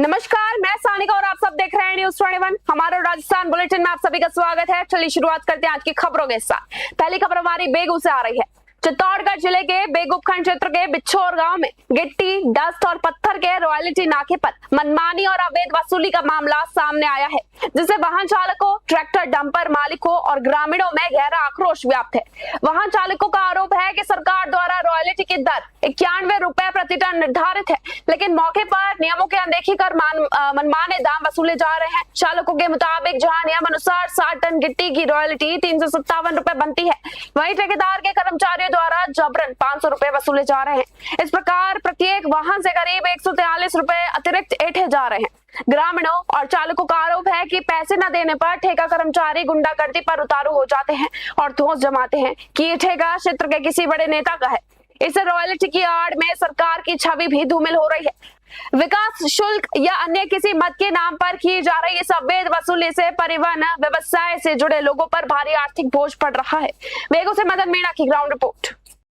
नमस्कार, मैं सानिका और आप सब देख रहे हैं न्यूज़ 21। हमारे राजस्थान बुलेटिन में आप सभी का स्वागत है। चलिए शुरुआत करते हैं आज की खबरों के साथ। पहली खबर हमारी बेगू से आ रही है। चित्तौड़गढ़ जिले के बेगू उपखंड क्षेत्र के बिच्छोर गांव में गिट्टी, डस्ट और पत्थर के रॉयल्टी नाके पर मनमानी और अवैध वसूली का मामला सामने आया है, जिससे वाहन चालकों, ट्रैक्टर डंपर मालिकों और ग्रामीणों में गहरा आक्रोश व्याप्त है। वाहन चालकों का आरोप है कि सरकार द्वारा रॉयल्टी की दर 91 रुपए प्रति टन निर्धारित है, लेकिन मौके पर नियमों की अनदेखी कर मनमाने दाम वसूले जा रहे हैं। चालकों के मुताबिक जहां नियम अनुसार 60 टन गिट्टी की रॉयल्टी 357 रुपए बनती है, वहीं ठेकेदार के कर्मचारियों द्वारा जबरन 500 रुपए वसूले जा रहे हैं। इस प्रकार प्रत्येक वाहन से करीब 143 रुपए अतिरिक्त ऐंठे जा रहे हैं। ग्रामीणों और चालकों का आरोप है कि पैसे न देने पर ठेका कर्मचारी गुंडागर्दी पर उतारू हो जाते हैं और धौंस जमाते हैं कि ये ठेका क्षेत्र के किसी बड़े नेता का है। इससे रॉयल्टी की आड़ में सरकार की छवि भी धूमिल हो रही है। विकास शुल्क या अन्य किसी मद के नाम पर की जा रही इस अवैध वसूली से परिवहन व्यवसाय से जुड़े लोगों पर भारी आर्थिक बोझ पड़ रहा है। बेगू से मदन मीणा की ग्राउंड रिपोर्ट।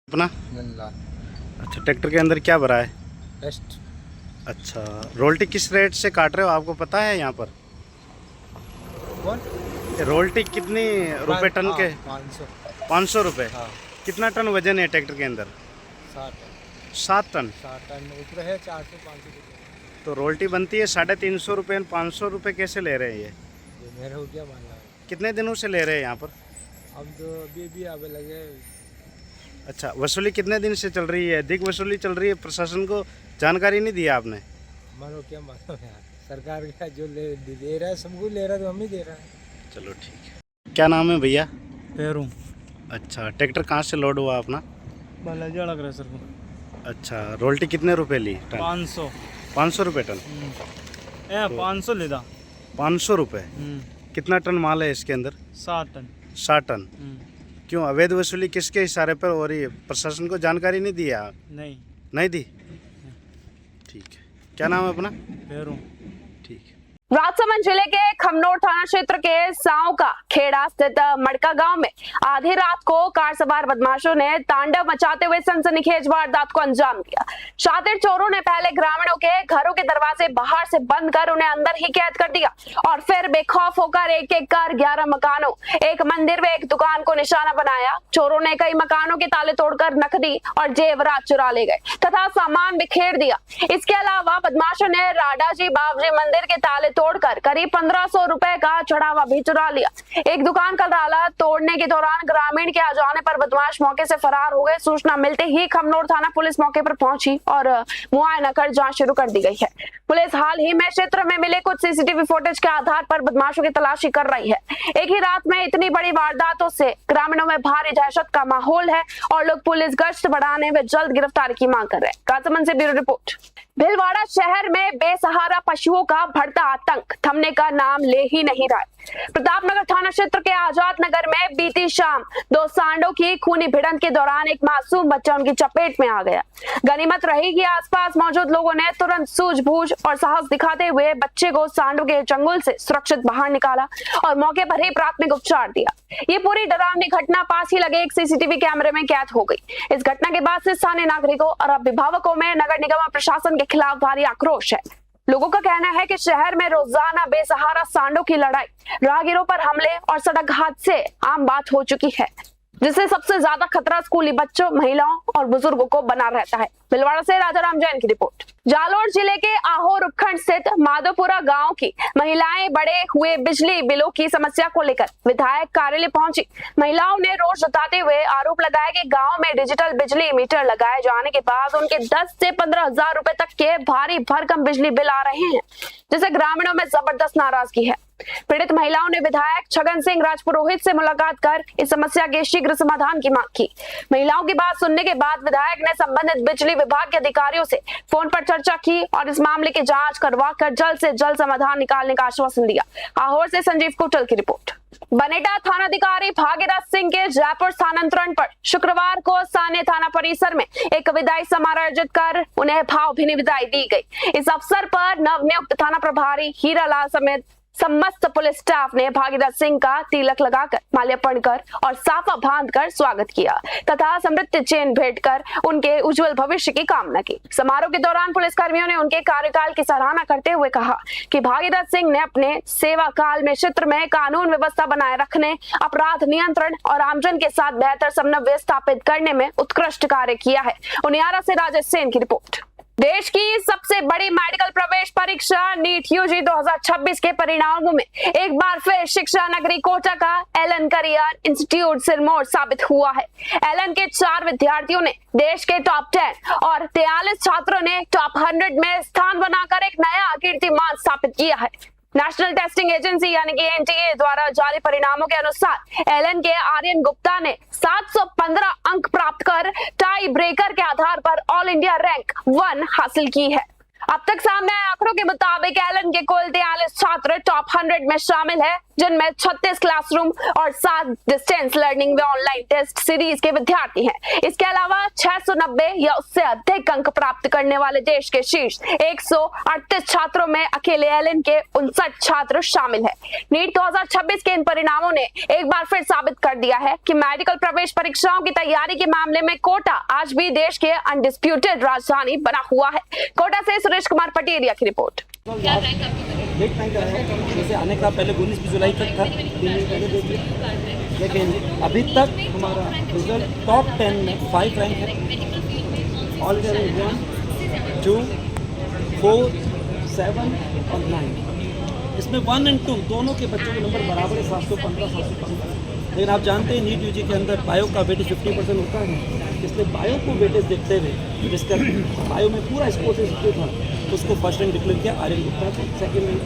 अपना अच्छा, ट्रैक्टर के अंदर क्या भरा है? बेस्ट। अच्छा, रोल्टी किस रेट से काट रहे हो, आपको पता है? यहाँ पर कौन? रोल्टी कितनी रुपए टन के? 500 रुपए। हाँ। कितना टन वजन है ट्रैक्टर के अंदर? 7 टन। 7 टन ऊपर है 400-500 रुपये। तो रोल्टी बनती है 350 रुपये, 500 रुपये कैसे ले रहे हैं ये? मेरा हो गया मान लो। कितने दिनों से ले रहे हैं यहाँ पर? अब तो अभी आवे लगे। अच्छा, वसूली कितने दिन से चल रही है? अधिक वसूली चल रही है, प्रशासन को जानकारी नहीं दिया आपने? मानो क्या मानो यार, सरकार का जो दे रहा है सबको ले रहा है, तो हम ही दे रहे हैं। चलो ठीक है। क्या नाम है भैया? पैरों। अच्छा, ट्रैक्टर कहाँ से लोड हुआ अपना? बालाजी लग रहा है सर को। अच्छा, रोल्टी कितने रुपए ली टन? 500 रुपये टन। 500 लेदा। 500 रुपये। कितना टन माल है इसके अंदर? 7 टन। 60 टन। क्यों अवैध वसूली किसके इशारे पर हो रही है? प्रशासन को जानकारी नहीं दिया? नहीं दी। ठीक है। क्या नाम है अपना? पैरों। ठीक है। राजसमंद जिले के खमनोर थाना क्षेत्र के साव का खेड़ा स्थित मड़का गांव में आधी रात को कार सवार बदमाशों ने तांडव मचाते हुए सनसनीखेज वारदात को अंजाम दिया। शातिर चोरों ने पहले ग्रामीणों के घरों के दरवाजे बाहर से बंद कर उन्हें अंदर ही कैद कर दिया और फिर बेखौफ होकर एक एक कर 11 मकानों, एक मंदिर व एक दुकान को निशाना बनाया। चोरों ने कई मकानों के ताले तोड़कर नकदी और जेवरात चुरा ले गए तथा सामान बिखेर दिया। इसके अलावा बदमाशों ने राडाजी बाबजी मंदिर के ताले तोड़कर करीब 1500 रुपए का चढ़ावा भी चुरा लिया। एक दुकान का ताला तोड़ने के दौरान ग्रामीण के आ जाने पर बदमाश मौके से फरार हो गए। सूचना मिलते ही खमनोर थाना पुलिस मौके पर पहुंची और मुआयना कर जांच शुरू कर दी गई है। पुलिस हाल ही में क्षेत्र में मिले कुछ सीसीटीवी फुटेज के आधार पर बदमाशों की तलाशी कर रही है। एक ही रात में इतनी बड़ी वारदातों से ग्रामीणों में भारी दहशत का माहौल है और लोग पुलिस गश्त बढ़ाने व जल्द गिरफ्तारी की मांग कर रहे हैं। राजसमंद से ब्यूरो रिपोर्ट। भीलवाड़ा शहर में बेसहारा पशुओं का बढ़ता आतंक थमने का नाम ले ही नहीं रहा है। प्रतापनगर थाना क्षेत्र के आजाद नगर में बीती शाम 2 सांडों की खूनी भिड़ंत के दौरान एक मासूम बच्चा उनकी चपेट में आ गया। गनीमत रही कि आसपास मौजूद लोगों ने तुरंत सूझबूझ और साहस दिखाते हुए बच्चे को सांडों के चंगुल से सुरक्षित बाहर निकाला और मौके पर ही प्राथमिक उपचार दिया। ये पूरी डरावनी घटना पास ही लगे एक सीसीटीवी कैमरे में कैद हो गई। इस घटना के बाद से स्थानीय नागरिकों और अभिभावकों में नगर निगम और प्रशासन के खिलाफ भारी आक्रोश है। लोगों का कहना है कि शहर में रोजाना बेसहारा सांडों की लड़ाई, राहगीरों पर हमले और सड़क हादसे आम बात हो चुकी है, जिससे सबसे ज्यादा खतरा स्कूली बच्चों, महिलाओं और बुजुर्गों को बना रहता है। भीलवाड़ा से राजाराम जैन की रिपोर्ट। जालोर जिले के आहोर उपखंड स्थित माधोपुरा गांव की महिलाएं बढ़े हुए बिजली बिलों की समस्या को लेकर विधायक कार्यालय पहुंची। महिलाओं ने रोष जताते हुए आरोप लगाया कि गांव में डिजिटल बिजली मीटर लगाए जाने के बाद उनके 10 से 15 हजार रुपए तक के भारी भरकम बिजली बिल आ रहे हैं, जिससे ग्रामीणों में जबरदस्त नाराजगी है। पीड़ित महिलाओं ने विधायक छगन सिंह राजपुरोहित से मुलाकात कर इस समस्या के शीघ्र समाधान की मांग की। महिलाओं की बात सुनने के बाद विधायक ने संबंधित बिजली विभाग के अधिकारियों से फोन पर चर्चा की और इस मामले की जांच करवाकर जल्द से जल्द समाधान निकालने का आश्वासन दिया। आहोर से संजीव कुटल की रिपोर्ट। बनेटा थानाधिकारी भागीरथ सिंह के जयपुर स्थानांतरण पर शुक्रवार को स्थानीय थाना परिसर में एक विदाई समारोह आयोजित कर उन्हें भावभीनी विदाई दी गई। इस अवसर पर नवनियुक्त थाना प्रभारी हीरालाल समेत समस्त पुलिस स्टाफ ने भागीरथ सिंह का तिलक लगाकर माल्यार्पण कर और साफा बांधकर स्वागत किया तथा समृद्धि चेन भेंट कर उनके उज्जवल भविष्य की कामना की। समारोह के दौरान पुलिस कर्मियों ने उनके कार्यकाल की सराहना करते हुए कहा कि भागीरथ सिंह ने अपने सेवा काल में क्षेत्र में कानून व्यवस्था बनाए रखने, अपराध नियंत्रण और आमजन के साथ बेहतर समन्वय स्थापित करने में उत्कृष्ट कार्य किया है। उनियारा से राजेश सेन की रिपोर्ट। देश की सबसे बड़ी मेडिकल प्रवेश परीक्षा नीट यूजी 2026 के परिणामों में एक बार फिर शिक्षा नगरी कोटा का एलन करियर इंस्टीट्यूट सिरमौर साबित हुआ है। एलन के 4 विद्यार्थियों ने देश के टॉप 10 और 43 छात्रों ने टॉप 100 में स्थान बनाकर एक नया कीर्तिमान स्थापित किया है। नेशनल टेस्टिंग एजेंसी यानी कि एनटीए द्वारा जारी परिणामों के अनुसार एलन के आर्यन गुप्ता ने 715 अंक प्राप्त कर टाई ब्रेकर के आधार पर ऑल इंडिया रैंक 1 हासिल की है। अब तक सामने आए आंकड़ों के मुताबिक एलन के कुल 43 छात्र टॉप 100 में शामिल है, जिनमें 36 क्लासरूम और 7 डिस्टेंस लर्निंग व ऑनलाइन टेस्ट सीरीज के विद्यार्थी हैं। इसके अलावा 690 या उससे अधिक अंक प्राप्त करने वाले देश के शीर्ष 138 छात्रों में अकेले एलन के 59 छात्र शामिल है। नीट 2026 के इन परिणामों ने एक बार फिर साबित कर दिया है कि मेडिकल प्रवेश परीक्षाओं की तैयारी के मामले में कोटा आज भी देश के अनडिस्प्यूटेड राजधानी बना हुआ है। कोटा से सुरेश कुमार पटेरिया की रिपोर्ट। जैसे आने का पहले 19 जुलाई तक था, 3 दिन पहले देखिए, लेकिन अभी तक हमारा रिजल्ट टॉप 10 में 5 रैंक है। ऑल इंडिया रैंक 1, 2, 4, 7 और 9। इसमें 1 और 2 दोनों के बच्चों के नंबर बराबर है, 715, 715। लेकिन आप जानते हैं नीट यूजी के अंदर बायो का वेटेज 50% होता है, इसलिए बायो को वेटेज देखते हुए जिसका बायो में पूरा स्कोर से था उसको फर्स्ट रैंक डिक्लेयर किया आर्यन गुप्ता को, सेकेंड रैंक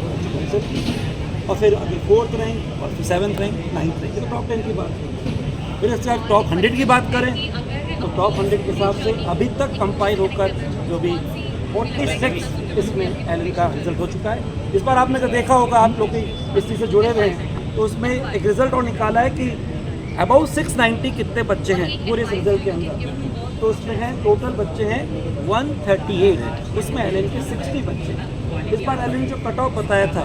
और फिर अभी 4th रैंक और फिर 7th रैंक, 9th रैंक। तो टॉप 10 की बात करें, फिर इसके बाद टॉप 100 की बात करें तो टॉप 100 के हिसाब से अभी तक कंपाइल होकर जो भी 46 इसमें एलन का रिजल्ट हो चुका है। इस बार आपने तो देखा होगा, आप लोग इस चीज़ से जुड़े हुए हैं, तो उसमें एक रिज़ल्ट और निकाला है कि अबाउट 690 कितने बच्चे हैं पूरे इस रिजल्ट के अंदर। तो उसमें हैं टोटल बच्चे हैं 138, उसमें एलन के 60 बच्चे हैं। इस बार एलन जो कट ऑफ बताया था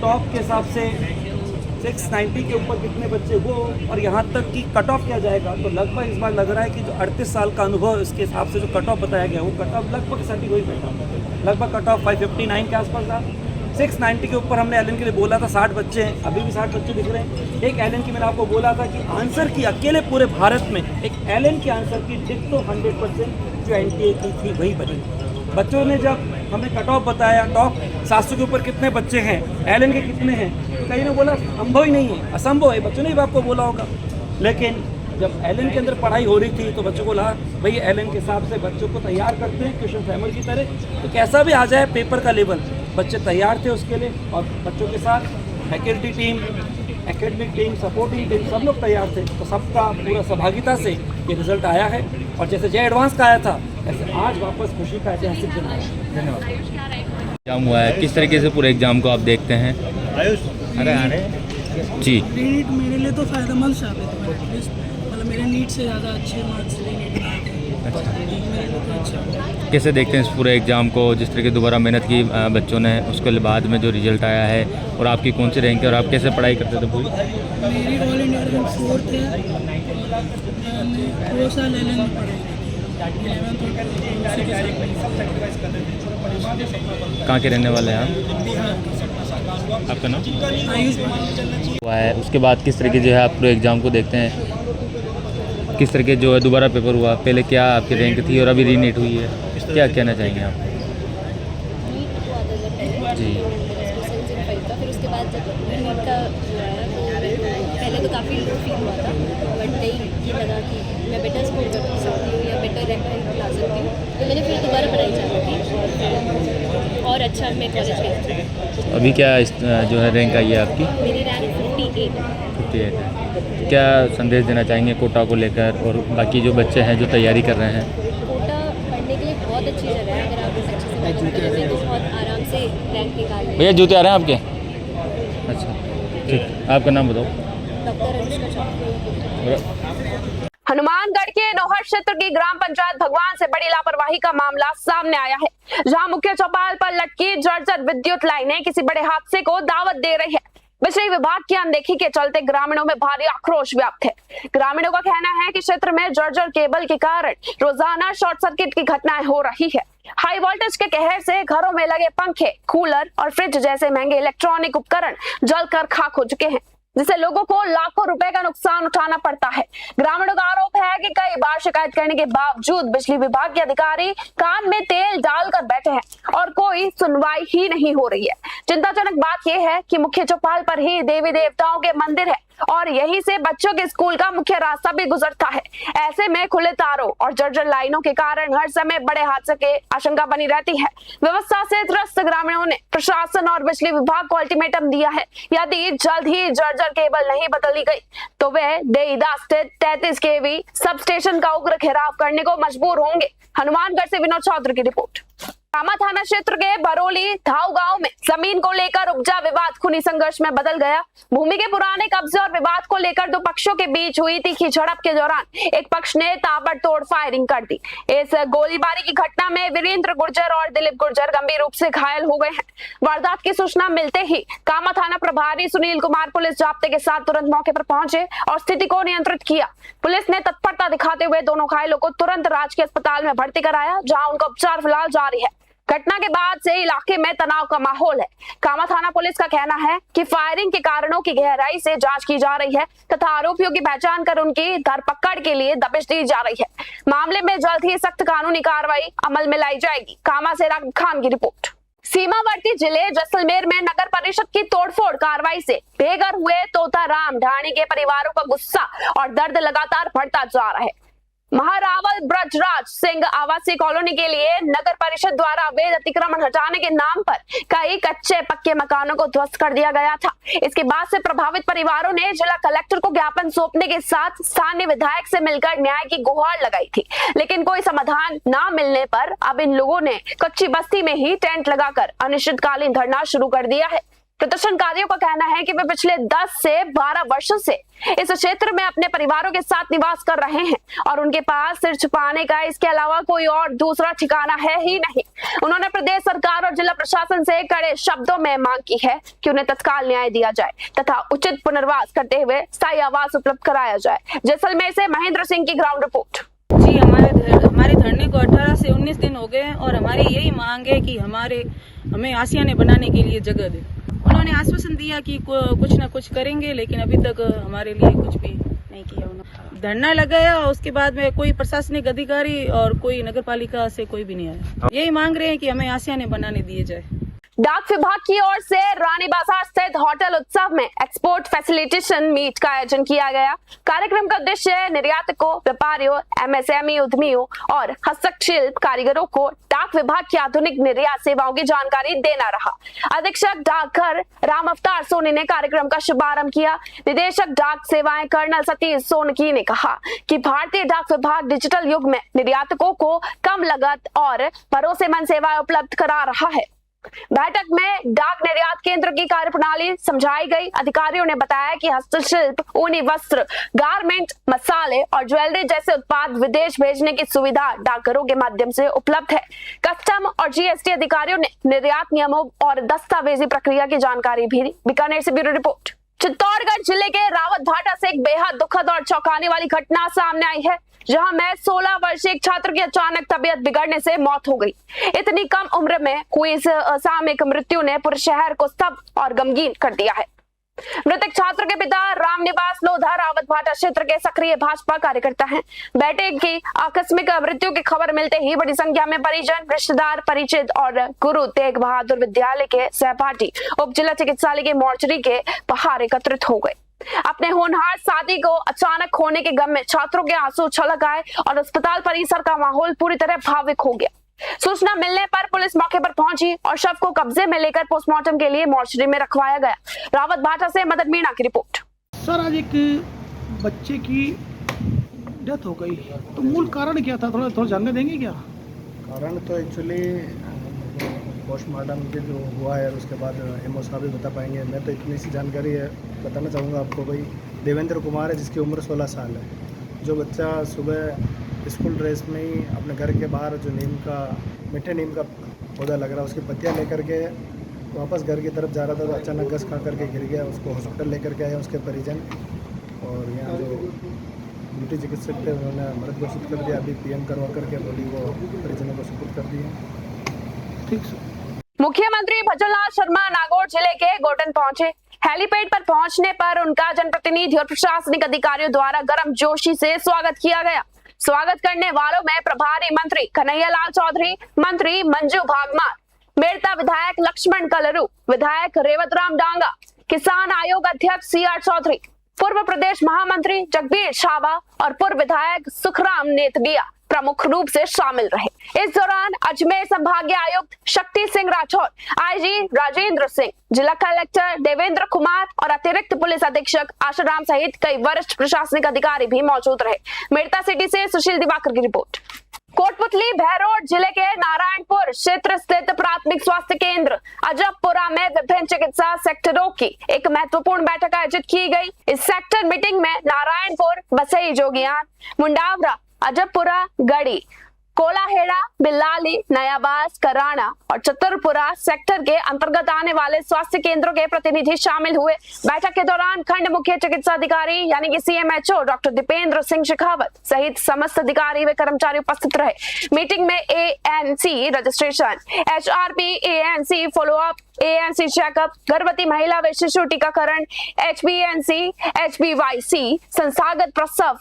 टॉप के हिसाब से 690 के ऊपर कितने बच्चे वो, और यहाँ तक कि कट ऑफ किया जाएगा तो लगभग इस बार लग रहा है कि जो 38 साल का अनुभव इसके हिसाब से जो कट ऑफ बताया गया वो कट ऑफ लगभग सटीक वही बैठा, लगभग कट ऑफ 559 के आसपास था। 690 के ऊपर हमने एलन के लिए बोला था 60 बच्चे हैं, अभी भी 60 बच्चे दिख रहे हैं। एक एलन की मैंने आपको बोला था कि आंसर की अकेले पूरे भारत में एक एलन के आंसर की डिट्टो 100% जो एनटीए की थी वही बनी। बच्चों ने जब हमने कट ऑफ बताया टॉप 700 के ऊपर कितने बच्चे हैं, एलन के कितने हैं, तो कहीं ने बोला संभव ही नहीं है, असंभव है, बच्चों ने भी आपको बोला होगा। लेकिन जब एलन के अंदर पढ़ाई हो रही थी तो बच्चों को लगा भाई एलन के हिसाब से बच्चों को तैयार करते हैं क्वेश्चन पैमर की तरह, तो कैसा भी आ जाए पेपर का लेवल, बच्चे तैयार थे उसके लिए। और बच्चों के साथ faculty team, academic team, supporting team सब लोग तैयार थे, तो सबका पूरा सहभागिता से ये रिजल्ट आया है। और जैसे जे एडवांस का आया था ऐसे आज वापस खुशी का ऐतिहासिक दिन आया। धन्यवाद। एग्जाम हुआ है, किस तरीके से पूरे एग्जाम को आप देखते हैं? अरे जी, नीट मेरे लिए तो फ़ायदेमंद साबित हुआ है, मतलब मेरे नीट से ज़्यादा अच्छे मार्क्स लिए नीट में आए थे। मेरे लिए तो अच्छा। कैसे देखते हैं इस पूरे एग्ज़ाम को, जिस तरीके दोबारा मेहनत की बच्चों ने, उसके बाद में जो रिजल्ट आया है, और आपकी कौन सी रैंक है और आप कैसे पढ़ाई करते थे पूरी? मेरी ऑल इंडिया रैंक 4th है, मैंने 2 साल एलन में पढ़ाई की, 11th। कहाँ के रहने वाले हैं आप? बिहार। आपका नाम? आयुष हुआ है, उसके बाद किस तरीके जो है आप पूरे एग्ज़ाम को देखते हैं, किस तरीके जो है दोबारा पेपर हुआ, पहले क्या आपकी रैंक थी और अभी रीनीट हुई है, क्या कहना चाहेंगे आप? जी, फिर उसके बाद जब नीट का आया तो पहले तो काफ़ी लो फील हुआ था, बट नहीं ये लगा कि मैं बेटर स्कोर कर सकती हूँ या बेटर रैंक ला सकती हूँ, तो मैंने फिर दोबारा पढ़ाई चालू की और अच्छा मैं कॉलेज गई। अभी क्या जो है रैंक आई है आपकी? मेरी रैंक 58 है। क्या संदेश देना चाहेंगे कोटा को लेकर और बाकी जो बच्चे हैं जो तैयारी कर रहे हैं? कोटा पढ़ने के लिए बहुत अच्छी जगह है, अगर आप अच्छे से मेहनत करें तो बहुत आराम से रैंक निकाल लें। भैया जूते आ रहे हैं आपके? अच्छा ठीक, आपका नाम बताओ। डॉक्टर अनुष्का चौधरी। हनुमानगढ़ के नौहर क्षेत्र की ग्राम पंचायत भगवान से बड़ी लापरवाही का मामला सामने आया है, जहां मुख्य चौपाल पर लटकी जर्जर विद्युत लाइनें किसी बड़े हादसे को दावत दे रही है। बिजली विभाग की अनदेखी के चलते ग्रामीणों में भारी आक्रोश व्याप्त है। ग्रामीणों का कहना है कि क्षेत्र में जर्जर केबल के कारण रोजाना शॉर्ट सर्किट की घटनाएं हो रही है। हाई वोल्टेज के कहर से घरों में लगे पंखे, कूलर और फ्रिज जैसे महंगे इलेक्ट्रॉनिक उपकरण जलकर खाक हो चुके हैं, जिससे लोगों को लाखों रुपए का नुकसान उठाना पड़ता है। ग्रामीणों का आरोप है कि कई बार शिकायत करने के बावजूद बिजली विभाग के अधिकारी कान में तेल डालकर बैठे हैं और कोई सुनवाई ही नहीं हो रही है। चिंताजनक बात यह है कि मुख्य चौपाल पर ही देवी देवताओं के मंदिर है और यहीं से बच्चों के स्कूल का मुख्य रास्ता भी गुजरता है। ऐसे में खुले तारों और जर्जर लाइनों के कारण हर समय बड़े हादसे की आशंका बनी रहती है। व्यवस्था से त्रस्त ग्रामीणों ने प्रशासन और बिजली विभाग को अल्टीमेटम दिया है, यदि जल्द ही जर्जर केबल नहीं बदली गई तो वे देईदा स्थित 33 kV सब स्टेशन का उग्र घेराव करने को मजबूर होंगे। हनुमानगढ़ से विनोद चौधरी की रिपोर्ट। कामा थाना क्षेत्र के बरोली धाव गांव में जमीन को लेकर उपजा विवाद खूनी संघर्ष में बदल गया। भूमि के पुराने कब्जे और विवाद को लेकर दो पक्षों के बीच हुई तीखी झड़प के दौरान एक पक्ष ने ताबड़तोड़ फायरिंग कर दी। इस गोलीबारी की घटना में वीरेंद्र गुर्जर और दिलीप गुर्जर गंभीर रूप से घायल हो गए हैं। वारदात की सूचना मिलते ही कामा थाना प्रभारी सुनील कुमार पुलिस जाब्ते के साथ तुरंत मौके पर पहुंचे और स्थिति को नियंत्रित किया। पुलिस ने तत्परता दिखाते हुए दोनों घायलों को तुरंत राजकीय अस्पताल में भर्ती कराया, जहां उनका उपचार फिलहाल जारी है। घटना के बाद से इलाके में तनाव का माहौल है। कामा थाना पुलिस का कहना है कि फायरिंग के कारणों की गहराई से जांच की जा रही है तथा आरोपियों की पहचान कर उनकी धरपकड़ के लिए दबिश दी जा रही है। मामले में जल्द ही सख्त कानूनी कार्रवाई अमल में लाई जाएगी। कामा से राघव खान की रिपोर्ट। सीमावर्ती जिले जैसलमेर में नगर परिषद की तोड़फोड़ कार्रवाई से बेघर हुए तोताराम ढाणी के परिवारों का गुस्सा और दर्द लगातार बढ़ता जा रहा है। महारावल ब्रजराज सिंह आवासीय कॉलोनी के लिए नगर परिषद द्वारा अवैध अतिक्रमण हटाने के नाम पर कई कच्चे पक्के मकानों को ध्वस्त कर दिया गया था। इसके बाद से प्रभावित परिवारों ने जिला कलेक्टर को ज्ञापन सौंपने के साथ स्थानीय विधायक से मिलकर न्याय की गुहार लगाई थी, लेकिन कोई समाधान न मिलने पर अब इन लोगों ने कच्ची बस्ती में ही टेंट लगाकर अनिश्चितकालीन धरना शुरू कर दिया है। प्रदर्शनकारियों का कहना है कि वे पिछले 10 से 12 वर्षों से इस क्षेत्र में अपने परिवारों के साथ निवास कर रहे हैं और उनके पास सिर छुपाने का इसके अलावा कोई और दूसरा ठिकाना है ही नहीं। उन्होंने प्रदेश सरकार और जिला प्रशासन से कड़े शब्दों में मांग की है कि उन्हें तत्काल न्याय दिया जाए तथा उचित पुनर्वास करते हुए स्थायी आवास उपलब्ध कराया जाए। जैसलमेर से महेंद्र सिंह की ग्राउंड रिपोर्ट। जी, हमारे धरने को 18 से 19 दिन हो गए और हमारी यही मांग है कि हमें आशियाने बनाने के लिए जगह दे। उन्होंने आश्वासन दिया कि कुछ ना कुछ करेंगे, लेकिन अभी तक हमारे लिए कुछ भी नहीं किया उन्होंने। धरना लगाया, उसके बाद में कोई प्रशासनिक अधिकारी और कोई नगर पालिका से कोई भी नहीं आया। यही मांग रहे हैं कि हमें आशियाने बनाने दिए जाए। डाक विभाग की ओर से रानी बाजार स्थित होटल उत्सव में एक्सपोर्ट फैसिलिटेशन मीट का आयोजन किया गया। कार्यक्रम का उद्देश्य निर्यातकों, व्यापारियों, MSME उद्यमियों और हस्तशिल्प कारीगरों को डाक विभाग की आधुनिक निर्यात सेवाओं की जानकारी देना रहा। अधीक्षक डाकघर राम अवतार सोनी ने कार्यक्रम का शुभारंभ किया। निदेशक डाक सेवाएं कर्नल सतीश सोनकी ने कहा कि भारतीय डाक विभाग डिजिटल युग में निर्यातकों को कम लागत और भरोसेमंद सेवाएं उपलब्ध करा रहा है। बैठक में डाक निर्यात केंद्र की कार्यप्रणाली समझाई गई। अधिकारियों ने बताया कि हस्तशिल्प, ऊनी वस्त्र, गारमेंट, मसाले और ज्वेलरी जैसे उत्पाद विदेश भेजने की सुविधा डाकघरों के माध्यम से उपलब्ध है। कस्टम और GST अधिकारियों ने निर्यात नियमों और दस्तावेजी प्रक्रिया की जानकारी भी दी। बीकानेर से ब्यूरो रिपोर्ट। चित्तौड़गढ़ जिले के रावत भाटा से एक बेहद दुखद और चौंकाने वाली घटना सामने आई है, जहां में 16 वर्षीय एक छात्र की अचानक तबीयत बिगड़ने से मौत हो गई। इतनी कम उम्र में हुई इस असामयिक मृत्यु ने पूरे शहर को स्तब्ध और गमगीन कर दिया है। मृतक छात्र के पिता रामनिवास लोधा रावत भाटा क्षेत्र के सक्रिय भाजपा कार्यकर्ता हैं। बेटे की आकस्मिक मृत्यु की खबर मिलते ही बड़ी संख्या में परिजन, रिश्तेदार, परिचित और गुरु तेग बहादुर विद्यालय के सहपाठी उप जिला चिकित्सालय के मोर्चरी के बाहर एकत्रित हो गए। अपने होनहार साथी को अचानक खोने के गम में छात्रों के आंसू छलक आए और अस्पताल परिसर का माहौल पूरी तरह भावुक हो गया। सूचना मिलने पर पुलिस मौके पर पहुंची और शव को कब्जे में लेकर पोस्टमार्टम के लिए मोर्चरी में रखवाया गया। रावत भाटा से मदन मीणा की रिपोर्ट। सर, आज एक बच्चे की डेथ हो गई, तो मूल कारण क्या था, थोड़ा जानने देंगे क्या? कारण तो एक्चुअली पोस्टमार्टम के जो हुआ है उसके बाद MO साहब भी बता पाएंगे। मैं तो इतनी सी जानकारी है बताना चाहूँगा आपको। भाई देवेंद्र कुमार है जिसकी उम्र 16 साल है जो बच्चा सुबह स्कूल ड्रेस में ही अपने घर के बाहर जो मीठे नीम का पौधा लग रहा है उसकी पत्तियाँ लेकर के वापस घर की तरफ जा रहा था तो अचानक घस खा करके गिर गया। उसको हॉस्पिटल लेकर के आए उसके परिजन, और यहाँ जो ड्यूटी चिकित्सक थे उन्होंने मृत घोषित कर दिया। अभी पीएम करवा करके बॉडी को परिजनों को सुपुर्द कर दिया। ठीक सर। मुख्यमंत्री भजनलाल शर्मा नागौर जिले के गोटन पहुंचे। हेलीपैड पर पहुंचने पर उनका जनप्रतिनिधि और प्रशासनिक अधिकारियों द्वारा गर्मजोशी से स्वागत किया गया। स्वागत करने वालों में प्रभारी मंत्री कन्हैया लाल चौधरी, मंत्री मंजू भागमार, मेड़ता विधायक लक्ष्मण कलरू, विधायक रेवतराम डांगा, किसान आयोग अध्यक्ष CR चौधरी, पूर्व प्रदेश महामंत्री जगबीर छावा और पूर्व विधायक सुखराम नेतगिया प्रमुख रूप से शामिल रहे। इस दौरान अजमेर संभागीय आयुक्त शक्ति सिंह राठौर, IG राजेंद्र सिंह, जिला कलेक्टर देवेंद्र कुमार और अतिरिक्त पुलिस अधीक्षक आशाराम सहित कई वरिष्ठ प्रशासनिक अधिकारी भी मौजूद रहे। मेड़ता सिटी से सुशील दिवाकर की रिपोर्ट। कोटपुतली भैरोड जिले के नारायणपुर क्षेत्र स्थित प्राथमिक स्वास्थ्य केंद्र अजबपुरा में विभिन्न चिकित्सा सेक्टरों की एक महत्वपूर्ण बैठक आयोजित की गई। इस सेक्टर मीटिंग में नारायणपुर, बसई जोगियान, मुंडावरा, अजबपुरा, गढ़ी, कोलाहेड़ा, बिल्लाली, नयाबास, कराना और चतुरपुरा सेक्टर के अंतर्गत आने वाले स्वास्थ्य केंद्रों के प्रतिनिधि शामिल हुए। बैठक के दौरान खंड मुख्य चिकित्सा अधिकारी यानी कि CMHO डॉक्टर दीपेंद्र सिंह शेखावत सहित समस्त अधिकारी व कर्मचारी उपस्थित रहे। मीटिंग में ANC registration, HRP, ANC follow up, ANC checkup, गर्भवती महिला व शिशु टीकाकरण, HBNC, HBYC, संस्थागत प्रसव,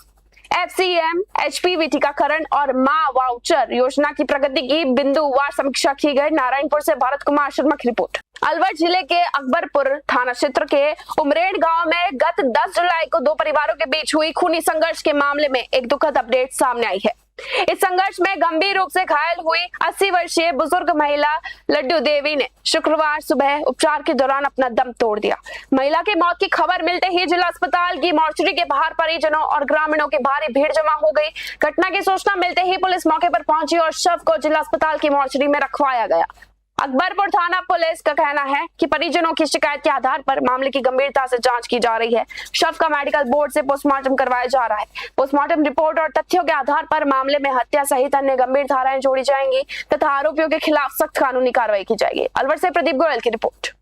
FCM, HPV टीकाकरण और मां वाउचर योजना की प्रगति की बिंदुवार समीक्षा की गई। नारायणपुर से भारत कुमार शर्मा की रिपोर्ट। अलवर जिले के अकबरपुर थाना क्षेत्र के उमरेड गांव में गत 10 जुलाई को दो परिवारों के बीच हुई खूनी संघर्ष के मामले में एक दुखद अपडेट सामने आई है। इस संघर्ष में गंभीर रूप से घायल हुई 80 वर्षीय बुजुर्ग महिला लड्डू देवी ने शुक्रवार सुबह उपचार के दौरान अपना दम तोड़ दिया। महिला की मौत की खबर मिलते ही जिला अस्पताल की मोर्चरी के बाहर परिजनों और ग्रामीणों की भारी भीड़ जमा हो गई। घटना की सूचना मिलते ही पुलिस मौके पर पहुंची और शव को जिला अस्पताल की मोर्चरी में रखवाया गया। अकबरपुर थाना पुलिस का कहना है कि परिजनों की शिकायत के आधार पर मामले की गंभीरता से जांच की जा रही है। शव का मेडिकल बोर्ड से पोस्टमार्टम करवाया जा रहा है। पोस्टमार्टम रिपोर्ट और तथ्यों के आधार पर मामले में हत्या सहित अन्य गंभीर धाराएं जोड़ी जाएंगी तथा आरोपियों के खिलाफ सख्त कानूनी कार्रवाई की जाएगी। अलवर से प्रदीप गोयल की रिपोर्ट।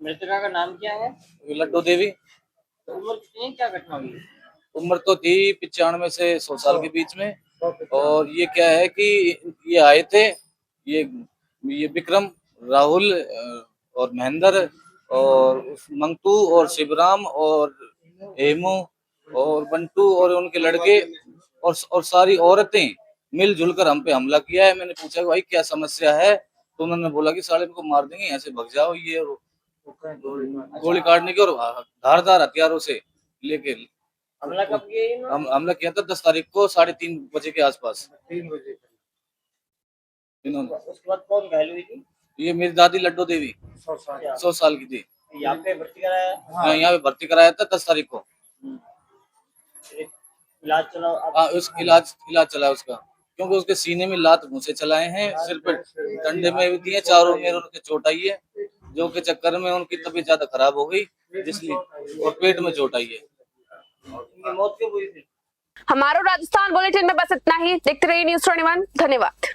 मृतका का नाम क्या है? लड्डू देवी। तो उम्र कितनी है, क्या घटना हुई? उम्र तो थी 95 से 100 साल के बीच में। और ये क्या है कि ये आए थे, ये विक्रम, राहुल और महेंद्र और मंगतू और शिवराम और हेमू और बंटू और उनके लड़के और सारी औरतें मिलजुल कर हम पे हमला किया है। मैंने पूछा भाई क्या समस्या है, तो उन्होंने बोला कि साले को मार देंगे, यहाँ से भग जाओ। ये गोली काटने की और धारदार हथियारों से लेके हमला कब किया? हमला किया था 10 तारीख को 3:30 बजे के आसपास। 3 बजे इन्होंने। उसके बाद कौन घायल हुई थी? ये मेरी दादी लड्डू देवी 100 साल की थी। यहाँ पे भर्ती कराया? हाँ, यहाँ पे भर्ती कराया था 10 तारीख को। इलाज चला? हाँ, उस इलाज चला उसका, क्योंकि उसके सीने में लात घुसे चलाए हैं, सिर पे डंडे में भी दिए, चारों में उनके चोट आई है, जो के चक्कर में उनकी तबीयत ज्यादा खराब हो गई इसलिए, और पेट में चोट आई है। मौत क्यों हुई थी? हमारा राजस्थान बुलेटिन में बस इतना ही। देखते रहिए न्यूज़ 21। धन्यवाद।